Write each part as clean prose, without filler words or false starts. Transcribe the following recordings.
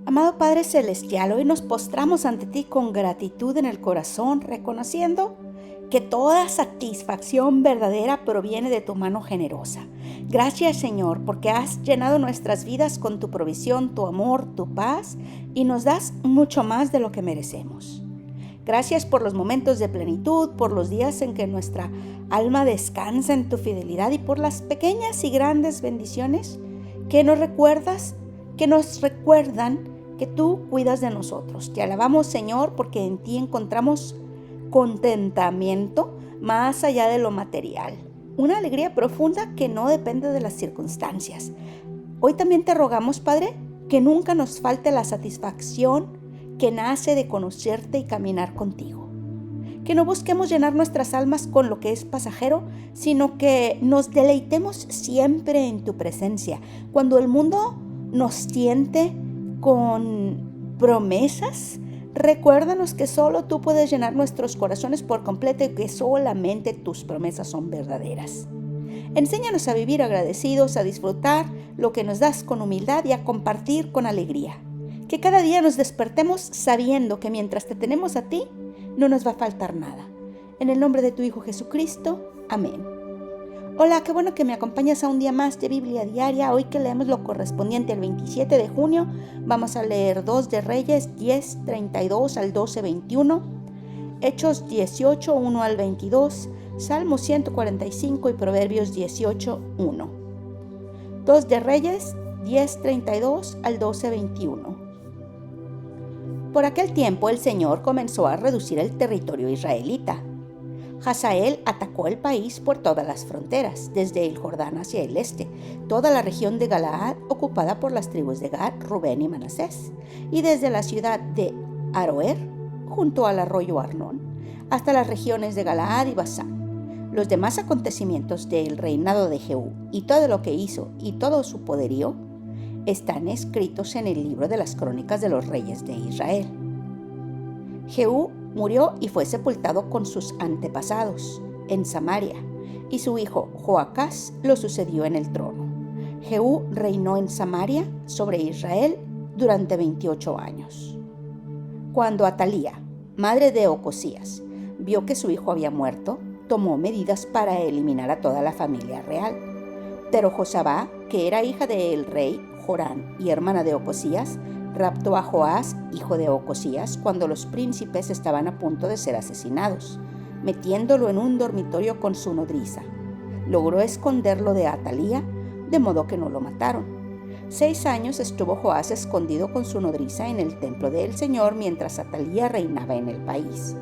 Amado Padre Celestial, hoy nos postramos ante ti con gratitud en el corazón, reconociendo que toda satisfacción verdadera proviene de tu mano generosa. Gracias, Señor, porque has llenado nuestras vidas con tu provisión, tu amor, tu paz, y nos das mucho más de lo que merecemos. Gracias por los momentos de plenitud, por los días en que nuestra alma descansa en tu fidelidad y por las pequeñas y grandes bendiciones que nos recuerdan que tú cuidas de nosotros. Te alabamos, Señor, porque en ti encontramos contentamiento más allá de lo material, una alegría profunda que no depende de las circunstancias. Hoy también te rogamos, Padre, que nunca nos falte la satisfacción que nace de conocerte y caminar contigo. Que no busquemos llenar nuestras almas con lo que es pasajero, sino que nos deleitemos siempre en tu presencia. Cuando el mundo nos tiente con promesas, recuérdanos que solo tú puedes llenar nuestros corazones por completo y que solamente tus promesas son verdaderas. Enséñanos a vivir agradecidos, a disfrutar lo que nos das con humildad y a compartir con alegría. Que cada día nos despertemos sabiendo que mientras te tenemos a ti, no nos va a faltar nada. En el nombre de tu Hijo Jesucristo, amén. Hola, qué bueno que me acompañas a un día más de Biblia Diaria. Hoy que leemos lo correspondiente al 27 de junio, vamos a leer 2 de Reyes 10:32 al 12:21, Hechos 18:1 al 22, Salmo 145 y Proverbios 18:1. 2 de Reyes 10:32 al 12:21. Por aquel tiempo el Señor comenzó a reducir el territorio israelita. Hazael atacó el país por todas las fronteras, desde el Jordán hacia el este, toda la región de Galaad ocupada por las tribus de Gad, Rubén y Manasés, y desde la ciudad de Aroer, junto al arroyo Arnón, hasta las regiones de Galaad y Basán. Los demás acontecimientos del reinado de Jehú y todo lo que hizo y todo su poderío están escritos en el libro de las crónicas de los reyes de Israel. Jehú murió y fue sepultado con sus antepasados en Samaria, y su hijo Joacás lo sucedió en el trono. Jehú reinó en Samaria sobre Israel durante 28 años. Cuando Atalía, madre de Ocosías, vio que su hijo había muerto, tomó medidas para eliminar a toda la familia real. Pero Josabá, que era hija del rey Jorán y hermana de Ocosías, raptó a Joás, hijo de Ocosías, cuando los príncipes estaban a punto de ser asesinados, metiéndolo en un dormitorio con su nodriza. Logró esconderlo de Atalía, de modo que no lo mataron. 6 años estuvo Joás escondido con su nodriza en el templo del Señor mientras Atalía reinaba en el país.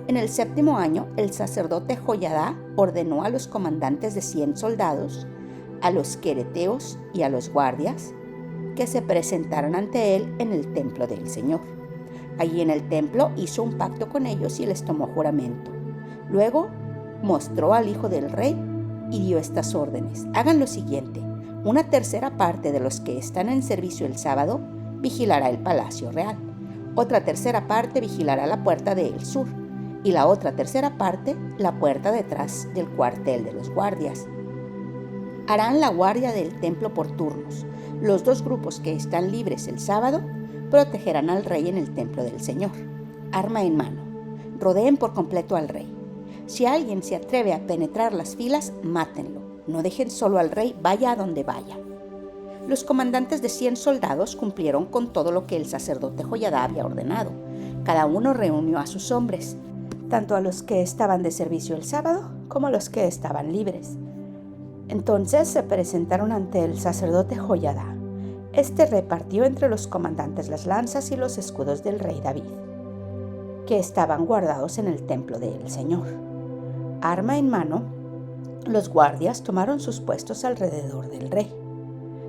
En el 7º año, el sacerdote Joiada ordenó a los comandantes de 100 soldados, a los quereteos y a los guardias, que se presentaran ante él en el templo del Señor. Allí en el templo hizo un pacto con ellos y les tomó juramento. Luego mostró al hijo del rey y dio estas órdenes: hagan lo siguiente: una tercera parte de los que están en servicio el sábado vigilará el palacio real, otra tercera parte vigilará la puerta del sur y la otra tercera parte la puerta detrás del cuartel de los guardias. Harán la guardia del templo por turnos. Los 2 grupos que están libres el sábado protegerán al rey en el templo del Señor, arma en mano. Rodeen por completo al rey. Si alguien se atreve a penetrar las filas, mátenlo. No dejen solo al rey, vaya a donde vaya. Los comandantes de 100 soldados cumplieron con todo lo que el sacerdote Joiada había ordenado. Cada uno reunió a sus hombres, tanto a los que estaban de servicio el sábado como a los que estaban libres. Entonces se presentaron ante el sacerdote Joiada. Este repartió entre los comandantes las lanzas y los escudos del rey David, que estaban guardados en el templo del Señor. Arma en mano, los guardias tomaron sus puestos alrededor del rey,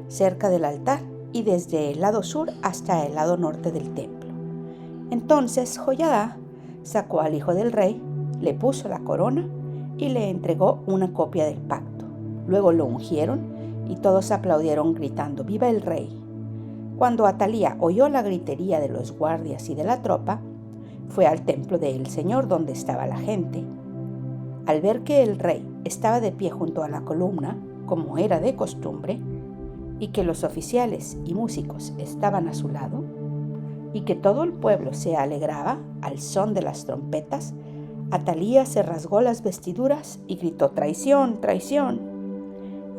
cerca del altar y desde el lado sur hasta el lado norte del templo. Entonces Joiada sacó al hijo del rey, le puso la corona y le entregó una copia del pacto. Luego lo ungieron y todos aplaudieron gritando: ¡Viva el rey! Cuando Atalía oyó la gritería de los guardias y de la tropa, fue al templo del Señor donde estaba la gente. Al ver que el rey estaba de pie junto a la columna, como era de costumbre, y que los oficiales y músicos estaban a su lado, y que todo el pueblo se alegraba al son de las trompetas, Atalía se rasgó las vestiduras y gritó: «¡Traición, traición!».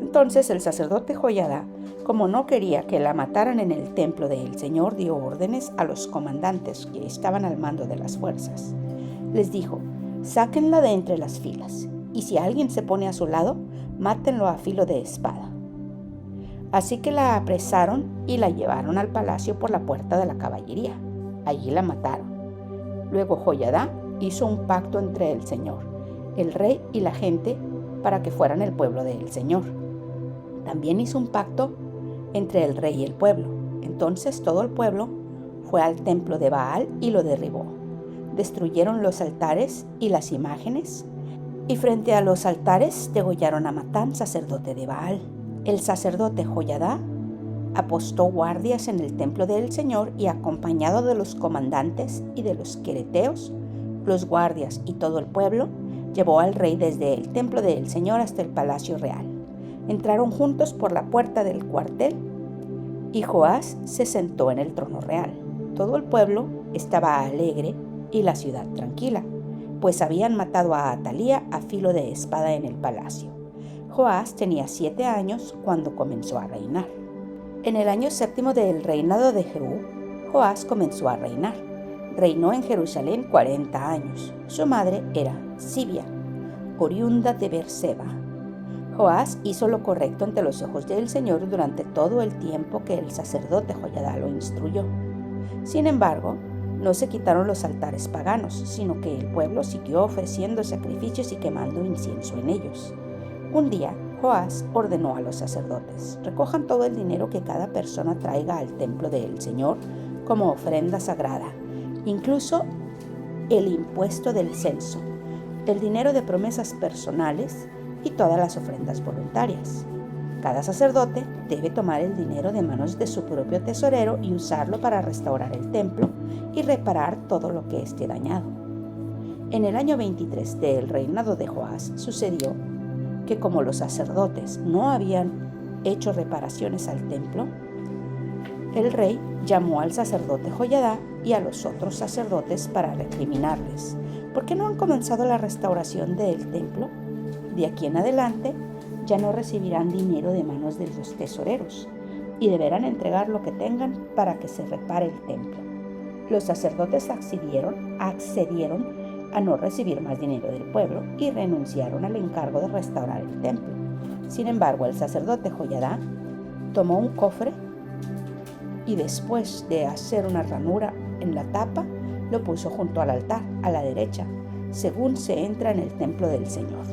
Entonces el sacerdote Joiada, como no quería que la mataran en el templo del Señor, dio órdenes a los comandantes que estaban al mando de las fuerzas. Les dijo: «Sáquenla de entre las filas, y si alguien se pone a su lado, mátenlo a filo de espada». Así que la apresaron y la llevaron al palacio por la puerta de la caballería. Allí la mataron. Luego Joiada hizo un pacto entre el Señor, el rey y la gente para que fueran el pueblo del Señor. También hizo un pacto entre el rey y el pueblo. Entonces todo el pueblo fue al templo de Baal y lo derribó. Destruyeron los altares y las imágenes, y frente a los altares degollaron a Matán, sacerdote de Baal. El sacerdote Joiada apostó guardias en el templo del Señor y, acompañado de los comandantes y de los quereteos, los guardias y todo el pueblo, llevó al rey desde el templo del Señor hasta el palacio real. Entraron juntos por la puerta del cuartel y Joás se sentó en el trono real. Todo el pueblo estaba alegre y la ciudad tranquila, pues habían matado a Atalía a filo de espada en el palacio. Joás tenía 7 años cuando comenzó a reinar. En el año 7 del reinado de Jehú, Joás comenzó a reinar. Reinó en Jerusalén 40 años. Su madre era Sibia, oriunda de Beerseba. Joás hizo lo correcto ante los ojos del Señor durante todo el tiempo que el sacerdote Joiada lo instruyó. Sin embargo, no se quitaron los altares paganos, sino que el pueblo siguió ofreciendo sacrificios y quemando incienso en ellos. Un día, Joás ordenó a los sacerdotes: «Recojan todo el dinero que cada persona traiga al templo del Señor como ofrenda sagrada, incluso el impuesto del censo, el dinero de promesas personales y todas las ofrendas voluntarias. Cada sacerdote debe tomar el dinero de manos de su propio tesorero y usarlo para restaurar el templo y reparar todo lo que esté dañado». En el año 23 del reinado de Joás sucedió que, como los sacerdotes no habían hecho reparaciones al templo, el rey llamó al sacerdote Joiada y a los otros sacerdotes para recriminarles: «¿Por qué no han comenzado la restauración del templo? De aquí en adelante ya no recibirán dinero de manos de los tesoreros y deberán entregar lo que tengan para que se repare el templo». Los sacerdotes accedieron a no recibir más dinero del pueblo y renunciaron al encargo de restaurar el templo. Sin embargo, el sacerdote Joiada tomó un cofre y, después de hacer una ranura en la tapa, lo puso junto al altar, a la derecha, según se entra en el templo del Señor.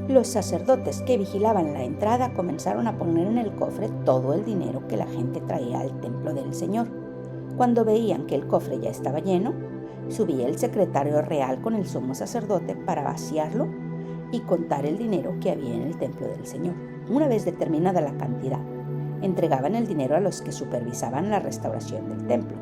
Los sacerdotes que vigilaban la entrada comenzaron a poner en el cofre todo el dinero que la gente traía al templo del Señor. Cuando veían que el cofre ya estaba lleno, subía el secretario real con el sumo sacerdote para vaciarlo y contar el dinero que había en el templo del Señor. Una vez determinada la cantidad, entregaban el dinero a los que supervisaban la restauración del templo.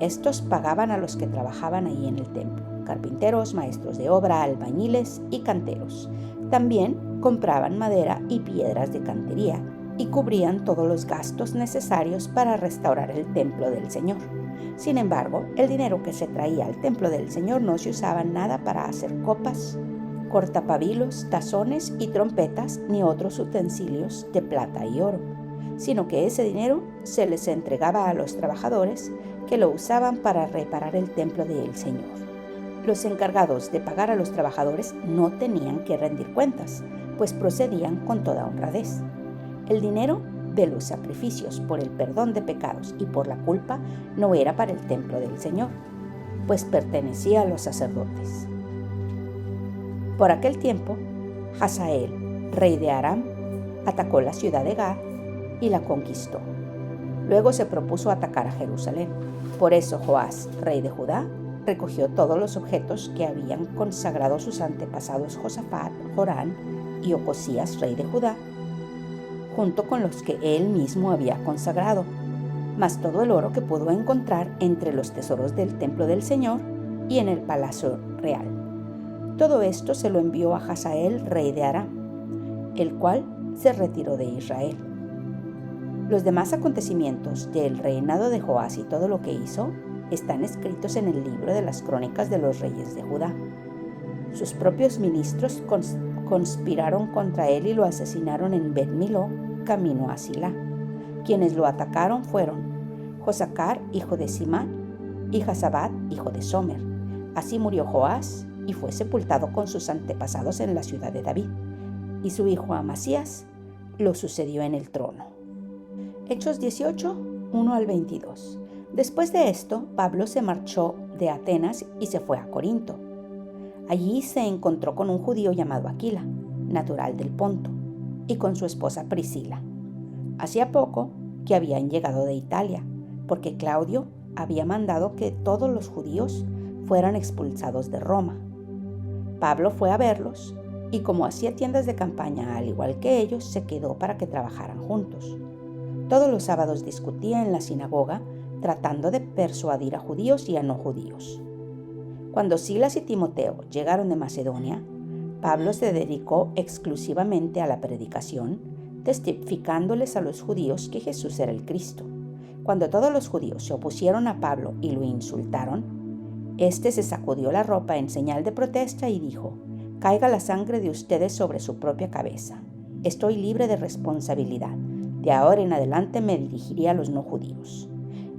Estos pagaban a los que trabajaban ahí en el templo: carpinteros, maestros de obra, albañiles y canteros. También compraban madera y piedras de cantería y cubrían todos los gastos necesarios para restaurar el templo del Señor. Sin embargo, el dinero que se traía al templo del Señor no se usaba nada para hacer copas, cortapabilos, tazones y trompetas, ni otros utensilios de plata y oro, sino que ese dinero se les entregaba a los trabajadores que lo usaban para reparar el templo del Señor. Los encargados de pagar a los trabajadores no tenían que rendir cuentas, pues procedían con toda honradez. El dinero de los sacrificios por el perdón de pecados y por la culpa no era para el templo del Señor, pues pertenecía a los sacerdotes. Por aquel tiempo, Hazael, rey de Aram, atacó la ciudad de Gad y la conquistó. Luego se propuso atacar a Jerusalén. Por eso Joás, rey de Judá, recogió todos los objetos que habían consagrado sus antepasados Josafat, Jorán y Ocosías, rey de Judá, junto con los que él mismo había consagrado, más todo el oro que pudo encontrar entre los tesoros del templo del Señor y en el palacio real. Todo esto se lo envió a Hazael, rey de Aram, el cual se retiró de Israel. Los demás acontecimientos del reinado de Joás y todo lo que hizo, están escritos en el libro de las crónicas de los reyes de Judá. Sus propios ministros conspiraron contra él y lo asesinaron en Bet-Miló, camino a Silá. Quienes lo atacaron fueron Josacar, hijo de Simán, y Josabad, hijo de Somer. Así murió Joás y fue sepultado con sus antepasados en la ciudad de David, y su hijo Amasías lo sucedió en el trono. Hechos 18, 1 al 22. Después de esto, Pablo se marchó de Atenas y se fue a Corinto. Allí se encontró con un judío llamado Aquila, natural del Ponto, y con su esposa Priscila. Hacía poco que habían llegado de Italia, porque Claudio había mandado que todos los judíos fueran expulsados de Roma. Pablo fue a verlos y como hacía tiendas de campaña al igual que ellos, se quedó para que trabajaran juntos. Todos los sábados discutía en la sinagoga, tratando de persuadir a judíos y a no judíos. Cuando Silas y Timoteo llegaron de Macedonia, Pablo se dedicó exclusivamente a la predicación, testificándoles a los judíos que Jesús era el Cristo. Cuando todos los judíos se opusieron a Pablo y lo insultaron, éste se sacudió la ropa en señal de protesta y dijo: «Caiga la sangre de ustedes sobre su propia cabeza. Estoy libre de responsabilidad. De ahora en adelante me dirigiré a los no judíos».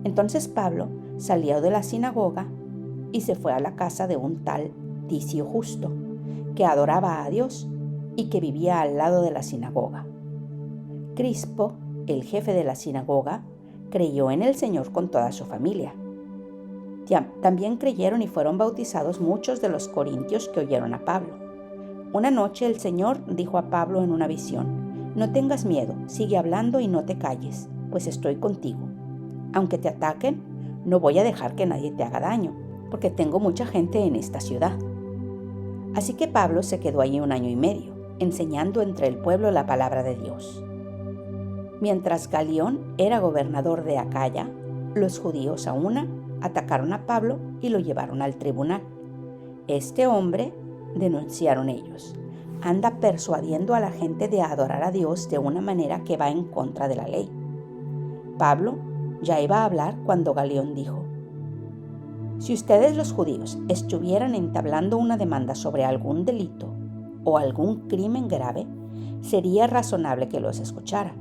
Entonces Pablo salió de la sinagoga y se fue a la casa de un tal Ticio Justo, que adoraba a Dios y que vivía al lado de la sinagoga. Crispo, el jefe de la sinagoga, creyó en el Señor con toda su familia. También creyeron y fueron bautizados muchos de los corintios que oyeron a Pablo. Una noche el Señor dijo a Pablo en una visión: «No tengas miedo, sigue hablando y no te calles, pues estoy contigo. Aunque te ataquen, no voy a dejar que nadie te haga daño, porque tengo mucha gente en esta ciudad». Así que Pablo se quedó allí 1 año y medio, enseñando entre el pueblo la palabra de Dios. Mientras Galión era gobernador de Acaya, los judíos a una atacaron a Pablo y lo llevaron al tribunal. «Este hombre», denunciaron ellos, «anda persuadiendo a la gente de adorar a Dios de una manera que va en contra de la ley». Pablo ya iba a hablar cuando Galión dijo: «Si ustedes los judíos estuvieran entablando una demanda sobre algún delito o algún crimen grave, sería razonable que los escuchara.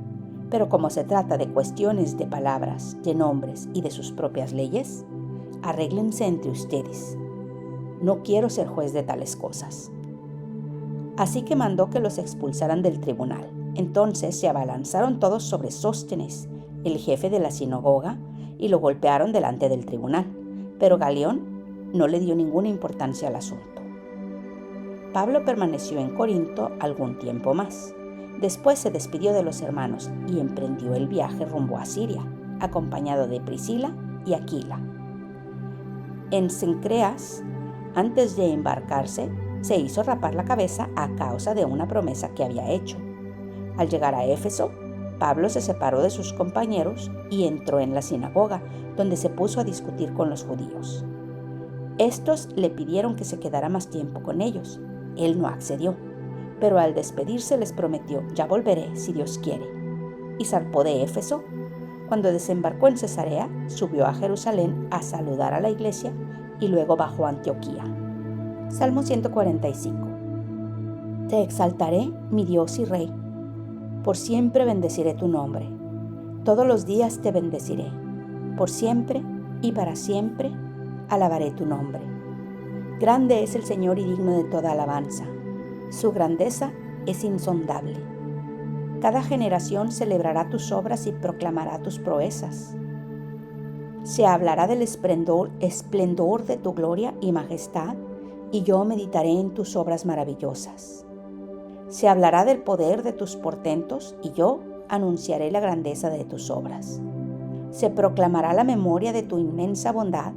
Pero como se trata de cuestiones de palabras, de nombres y de sus propias leyes, arréglense entre ustedes. No quiero ser juez de tales cosas». Así que mandó que los expulsaran del tribunal. Entonces se abalanzaron todos sobre Sóstenes, el jefe de la sinagoga, y lo golpearon delante del tribunal. Pero Galión no le dio ninguna importancia al asunto. Pablo permaneció en Corinto algún tiempo más. Después se despidió de los hermanos y emprendió el viaje rumbo a Siria, acompañado de Priscila y Aquila. En Cencreas, antes de embarcarse, se hizo rapar la cabeza a causa de una promesa que había hecho. Al llegar a Éfeso, Pablo se separó de sus compañeros y entró en la sinagoga, donde se puso a discutir con los judíos. Estos le pidieron que se quedara más tiempo con ellos. Él no accedió, pero al despedirse les prometió: «Ya volveré si Dios quiere». Y zarpó de Éfeso. Cuando desembarcó en Cesarea, subió a Jerusalén a saludar a la iglesia y luego bajó a Antioquía. Salmo 145. Te exaltaré, mi Dios y Rey. Por siempre bendeciré tu nombre. Todos los días te bendeciré. Por siempre y para siempre alabaré tu nombre. Grande es el Señor y digno de toda alabanza. Su grandeza es insondable. Cada generación celebrará tus obras y proclamará tus proezas. Se hablará del esplendor de tu gloria y majestad, y yo meditaré en tus obras maravillosas. Se hablará del poder de tus portentos, y yo anunciaré la grandeza de tus obras. Se proclamará la memoria de tu inmensa bondad,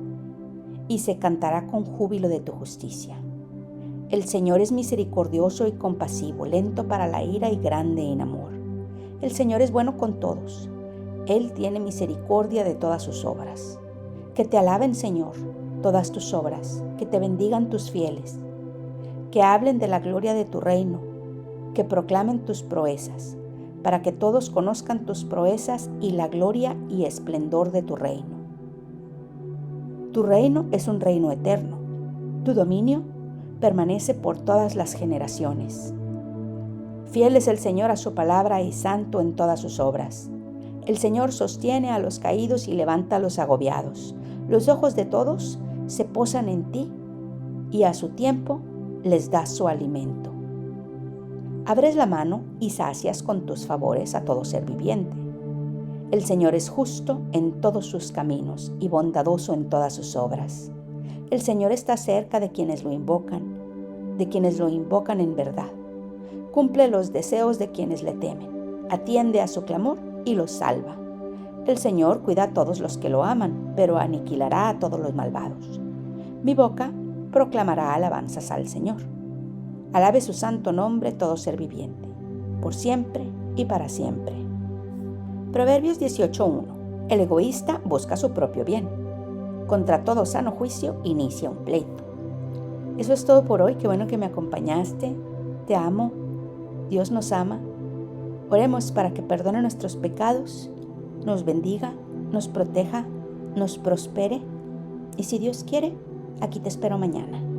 y se cantará con júbilo de tu justicia. El Señor es misericordioso y compasivo, lento para la ira y grande en amor. El Señor es bueno con todos. Él tiene misericordia de todas sus obras. Que te alaben, Señor, todas tus obras, que te bendigan tus fieles, que hablen de la gloria de tu reino, que proclamen tus proezas, para que todos conozcan tus proezas y la gloria y esplendor de tu reino. Tu reino es un reino eterno. Tu dominio permanece por todas las generaciones. Fiel es el Señor a su palabra y santo en todas sus obras. El Señor sostiene a los caídos y levanta a los agobiados. Los ojos de todos se posan en ti y a su tiempo les das su alimento. Abres la mano y sacias con tus favores a todo ser viviente. El Señor es justo en todos sus caminos y bondadoso en todas sus obras. El Señor está cerca de quienes lo invocan en verdad. Cumple los deseos de quienes le temen, atiende a su clamor y los salva. El Señor cuida a todos los que lo aman, pero aniquilará a todos los malvados. Mi boca proclamará alabanzas al Señor. Alabe su santo nombre todo ser viviente, por siempre y para siempre. Proverbios 18:1. El egoísta busca su propio bien. Contra todo sano juicio inicia un pleito. Eso es todo por hoy. Qué bueno que me acompañaste. Te amo. Dios nos ama. Oremos para que perdone nuestros pecados, nos bendiga, nos proteja, nos prospere. Y si Dios quiere, aquí te espero mañana.